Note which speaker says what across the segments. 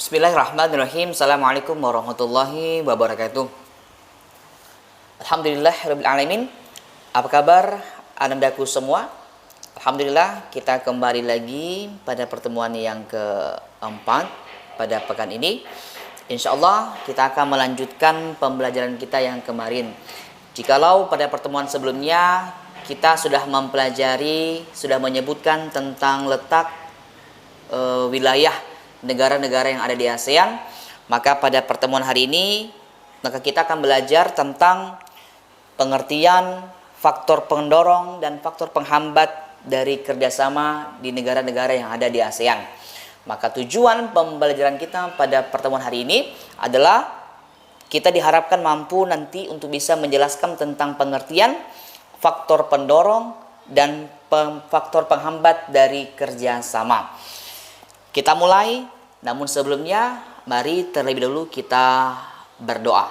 Speaker 1: Bismillahirrahmanirrahim. Assalamualaikum warahmatullahi wabarakatuh. Alhamdulillahirabbil alamin. Apa kabar anandaku semua? Alhamdulillah kita kembali lagi pada pertemuan yang keempat pada pekan ini. Insyaallah kita akan melanjutkan pembelajaran kita yang kemarin. Jikalau pada pertemuan sebelumnya kita sudah mempelajari, sudah menyebutkan tentang letak wilayah negara-negara yang ada di ASEAN, maka pada pertemuan hari ini kita akan belajar tentang pengertian faktor pendorong dan faktor penghambat dari kerjasama di negara-negara yang ada di ASEAN. Maka tujuan pembelajaran kita pada pertemuan hari ini adalah kita diharapkan mampu nanti untuk bisa menjelaskan tentang pengertian faktor pendorong dan faktor penghambat dari kerjasama. Kita mulai, namun sebelumnya mari terlebih dahulu kita berdoa.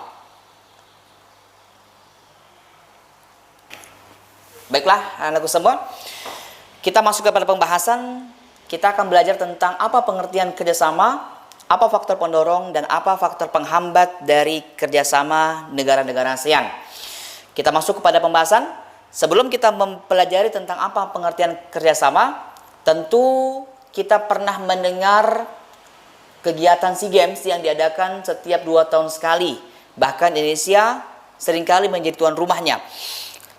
Speaker 1: Baiklah anakku semua, kita masuk kepada pembahasan. Kita akan belajar tentang apa pengertian kerjasama, apa faktor pendorong, dan apa faktor penghambat dari kerjasama negara-negara ASEAN. Kita masuk kepada pembahasan. Sebelum kita mempelajari tentang apa pengertian kerjasama, tentu kita pernah mendengar kegiatan SEA Games yang diadakan setiap 2 tahun sekali. Bahkan Indonesia seringkali menjadi tuan rumahnya.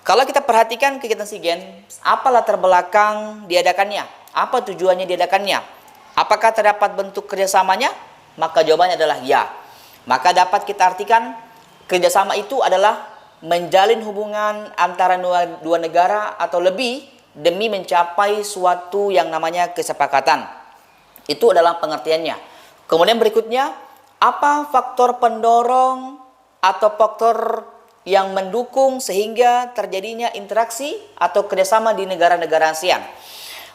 Speaker 1: Kalau kita perhatikan kegiatan SEA Games, apa latar belakang diadakannya? Apa tujuannya diadakannya? Apakah terdapat bentuk kerjasamanya? Maka jawabannya adalah ya. Maka dapat kita artikan kerjasama itu adalah menjalin hubungan antara dua negara atau lebih demi mencapai suatu yang namanya kesepakatan. Itu adalah pengertiannya. Kemudian berikutnya, apa faktor pendorong atau faktor yang mendukung sehingga terjadinya interaksi atau kerjasama di negara-negara ASEAN?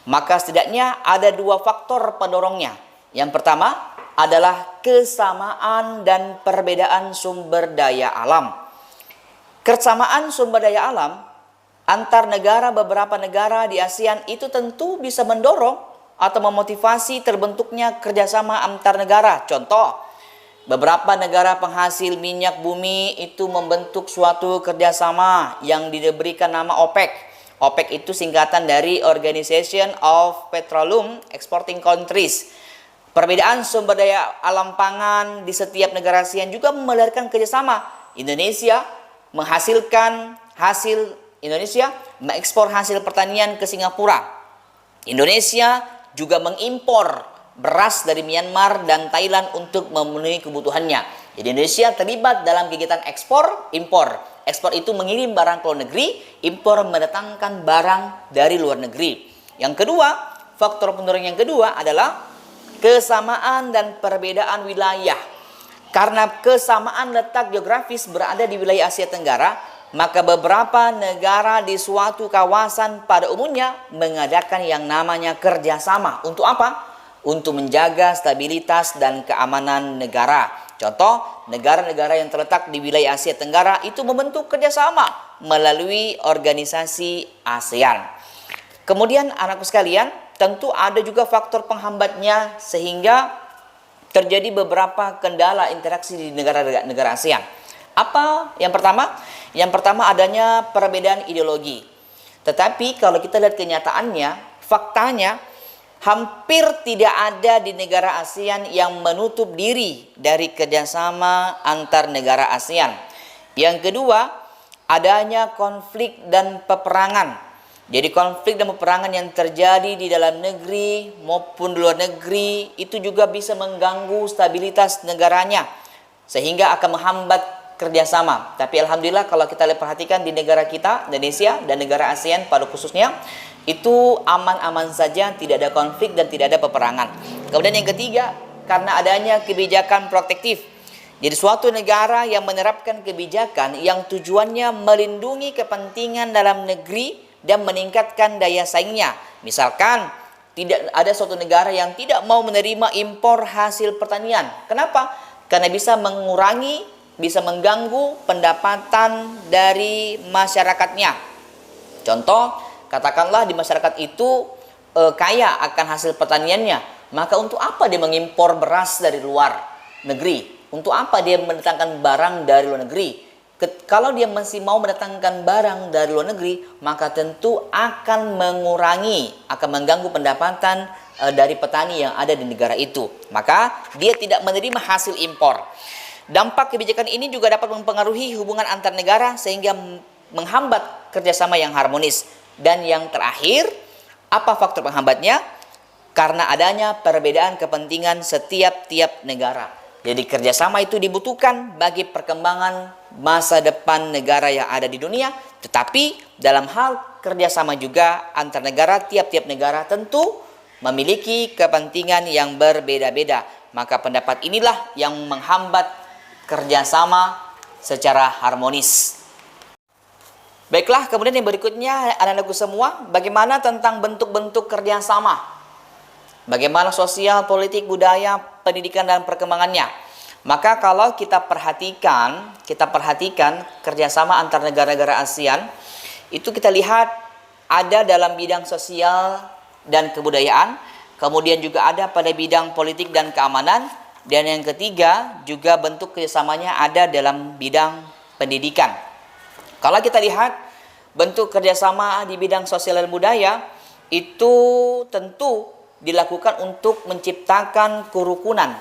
Speaker 1: Maka setidaknya ada 2 faktor pendorongnya. Yang pertama adalah kesamaan dan perbedaan sumber daya alam. Kesamaan sumber daya alam antar negara, beberapa negara di ASEAN itu tentu bisa mendorong atau memotivasi terbentuknya kerjasama antar negara. Contoh, beberapa negara penghasil minyak bumi itu membentuk suatu kerjasama yang diberikan nama OPEC. OPEC itu singkatan dari Organization of Petroleum Exporting Countries. Perbedaan sumber daya alam pangan di setiap negara ASEAN juga melahirkan kerjasama. Indonesia mengekspor hasil pertanian ke Singapura. Indonesia juga mengimpor beras dari Myanmar dan Thailand untuk memenuhi kebutuhannya. Jadi Indonesia terlibat dalam kegiatan ekspor, impor. Ekspor itu mengirim barang ke luar negeri, impor mendatangkan barang dari luar negeri. Yang kedua, faktor pendorong yang kedua adalah kesamaan dan perbedaan wilayah. Karena kesamaan letak geografis berada di wilayah Asia Tenggara, maka beberapa negara di suatu kawasan pada umumnya mengadakan yang namanya kerjasama. Untuk apa? Untuk menjaga stabilitas dan keamanan negara. Contoh, negara-negara yang terletak di wilayah Asia Tenggara itu membentuk kerjasama melalui organisasi ASEAN. Kemudian anakku sekalian, tentu ada juga faktor penghambatnya sehingga terjadi beberapa kendala interaksi di negara-negara ASEAN. Apa yang pertama? Yang pertama adanya perbedaan ideologi. Tetapi kalau kita lihat kenyataannya, faktanya hampir tidak ada di negara ASEAN yang menutup diri dari kerjasama antar negara ASEAN. Yang kedua, adanya konflik dan peperangan. Jadi konflik dan peperangan yang terjadi di dalam negeri maupun di luar negeri itu juga bisa mengganggu stabilitas negaranya sehingga akan menghambat kerjasama. Tapi alhamdulillah kalau kita perhatikan di negara kita, Indonesia dan negara ASEAN pada khususnya, itu aman-aman saja, tidak ada konflik dan tidak ada peperangan. Kemudian yang ketiga, karena adanya kebijakan protektif. Jadi suatu negara yang menerapkan kebijakan yang tujuannya melindungi kepentingan dalam negeri dan meningkatkan daya saingnya. Misalkan tidak ada suatu negara yang tidak mau menerima impor hasil pertanian. Kenapa? Karena bisa mengurangi, bisa mengganggu pendapatan dari masyarakatnya. Contoh, katakanlah di masyarakat itu kaya akan hasil pertaniannya, Maka untuk apa dia mengimpor beras dari luar negeri? Untuk apa dia mendatangkan barang dari luar negeri? Kalau dia masih mau mendatangkan barang dari luar negeri, maka tentu akan akan mengganggu pendapatan dari petani yang ada di negara itu. Maka dia tidak menerima hasil impor. Dampak kebijakan ini juga dapat mempengaruhi hubungan antar negara sehingga menghambat kerjasama yang harmonis. Dan yang terakhir, apa faktor penghambatnya? Karena adanya perbedaan kepentingan setiap-tiap negara. Jadi kerjasama itu dibutuhkan bagi perkembangan masa depan negara yang ada di dunia. Tetapi dalam hal kerjasama juga antar negara, tiap-tiap negara tentu memiliki kepentingan yang berbeda-beda. Maka pendapat inilah yang menghambat kerjasama secara harmonis. Baiklah, kemudian yang berikutnya anak-anakku semua, bagaimana tentang bentuk-bentuk kerjasama? Bagaimana sosial, politik, budaya, pendidikan dan perkembangannya? Maka kalau kita perhatikan kerjasama antar negara-negara ASEAN, itu kita lihat ada dalam bidang sosial dan kebudayaan, kemudian juga ada pada bidang politik dan keamanan, dan yang ketiga juga bentuk kerjasamanya ada dalam bidang pendidikan. Kalau kita lihat bentuk kerjasama di bidang sosial dan budaya, itu tentu dilakukan untuk menciptakan kerukunan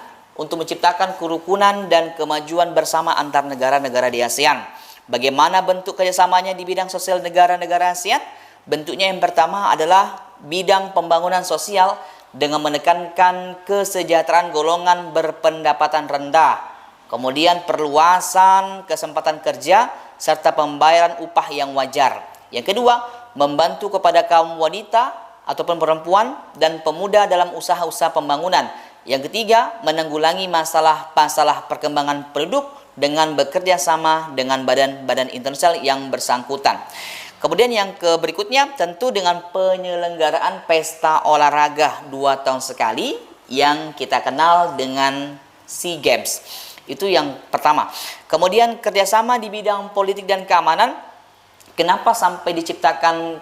Speaker 1: dan kemajuan bersama antar negara-negara di ASEAN. Bagaimana bentuk kerjasamanya di bidang sosial negara-negara ASEAN? Bentuknya yang pertama adalah bidang pembangunan sosial dengan menekankan kesejahteraan golongan berpendapatan rendah, kemudian perluasan kesempatan kerja serta pembayaran upah yang wajar. Yang kedua, membantu kepada kaum wanita ataupun perempuan dan pemuda dalam usaha-usaha pembangunan. Yang ketiga, menanggulangi masalah perkembangan penduduk dengan bekerja sama dengan badan-badan internasional yang bersangkutan. Kemudian yang berikutnya tentu dengan penyelenggaraan pesta olahraga 2 tahun sekali yang kita kenal dengan SEA Games. Itu yang pertama. Kemudian kerjasama di bidang politik dan keamanan. Kenapa sampai diciptakan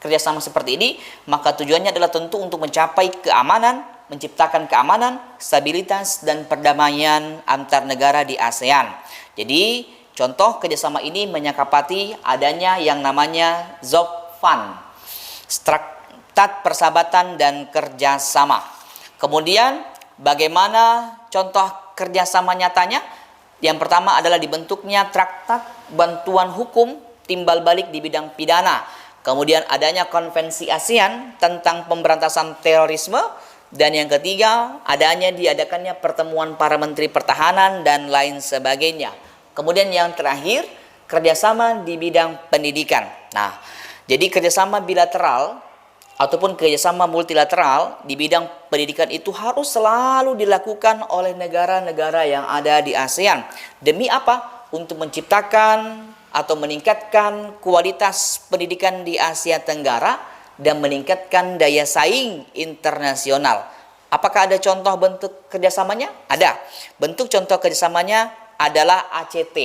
Speaker 1: kerjasama seperti ini? Maka tujuannya adalah tentu untuk mencapai keamanan, menciptakan keamanan, stabilitas, dan perdamaian antar negara di ASEAN. Jadi, contoh kerjasama ini menyepakati adanya yang namanya ZOPFAN, Traktat Persahabatan dan Kerjasama. Kemudian, bagaimana contoh kerjasama nyatanya? Yang pertama adalah dibentuknya Traktat Bantuan Hukum Timbal Balik di bidang pidana. Kemudian adanya konvensi ASEAN tentang pemberantasan terorisme. Dan yang ketiga, diadakannya pertemuan para menteri pertahanan dan lain sebagainya. Kemudian yang terakhir, kerjasama di bidang pendidikan. Nah, jadi kerjasama bilateral ataupun kerjasama multilateral di bidang pendidikan itu harus selalu dilakukan oleh negara-negara yang ada di ASEAN. Demi apa? Untuk menciptakan atau meningkatkan kualitas pendidikan di Asia Tenggara dan meningkatkan daya saing internasional. Apakah ada contoh bentuk kerjasamanya? Ada. Bentuk contoh kerjasamanya adalah ACT.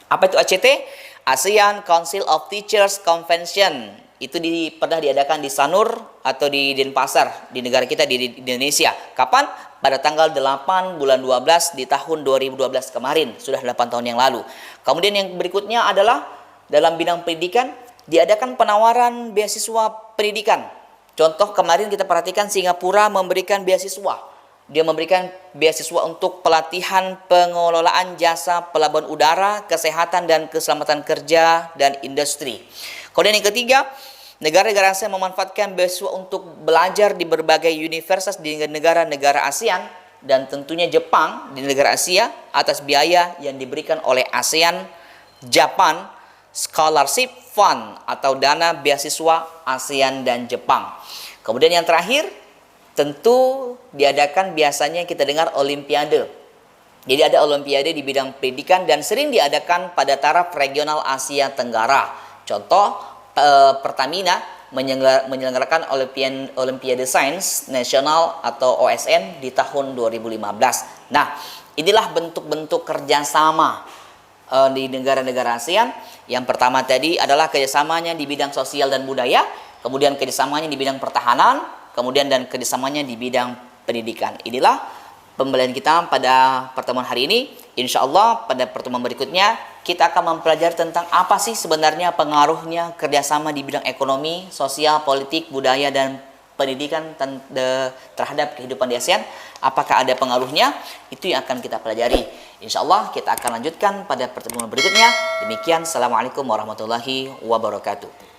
Speaker 1: Apa itu ACT? ASEAN Council of Teachers Convention. Itu pernah diadakan di Sanur atau di Denpasar di negara kita di Indonesia. Kapan? Pada tanggal 8 bulan 12 di tahun 2012 kemarin. Sudah 8 tahun yang lalu. Kemudian yang berikutnya adalah dalam bidang pendidikan diadakan penawaran beasiswa pendidikan. Contoh kemarin kita perhatikan Singapura memberikan beasiswa. Dia memberikan beasiswa untuk pelatihan pengelolaan jasa pelabuhan udara, kesehatan dan keselamatan kerja dan industri. Kemudian yang ketiga, negara-negara ASEAN memanfaatkan beasiswa untuk belajar di berbagai universitas di negara-negara ASEAN dan tentunya Jepang di negara Asia atas biaya yang diberikan oleh ASEAN Japan Scholarship Fund atau dana beasiswa ASEAN dan Jepang. Kemudian yang terakhir, tentu diadakan biasanya kita dengar Olimpiade. Jadi ada Olimpiade di bidang pendidikan dan sering diadakan pada taraf regional Asia Tenggara. Contoh, Pertamina menyelenggarakan Olimpiade Sains Nasional atau OSN di tahun 2015. Nah, inilah bentuk-bentuk kerjasama di negara-negara ASEAN. Yang pertama tadi adalah kerjasamanya di bidang sosial dan budaya, kemudian kerjasamanya di bidang pertahanan, kemudian dan kerjasamanya di bidang pendidikan. Inilah pembelajaran kita pada pertemuan hari ini. Insya Allah pada pertemuan berikutnya kita akan mempelajari tentang apa sih sebenarnya pengaruhnya kerjasama di bidang ekonomi, sosial, politik, budaya, dan pendidikan terhadap kehidupan di ASEAN. Apakah ada pengaruhnya? Itu yang akan kita pelajari. Insya Allah kita akan lanjutkan pada pertemuan berikutnya. Demikian, Assalamualaikum warahmatullahi wabarakatuh.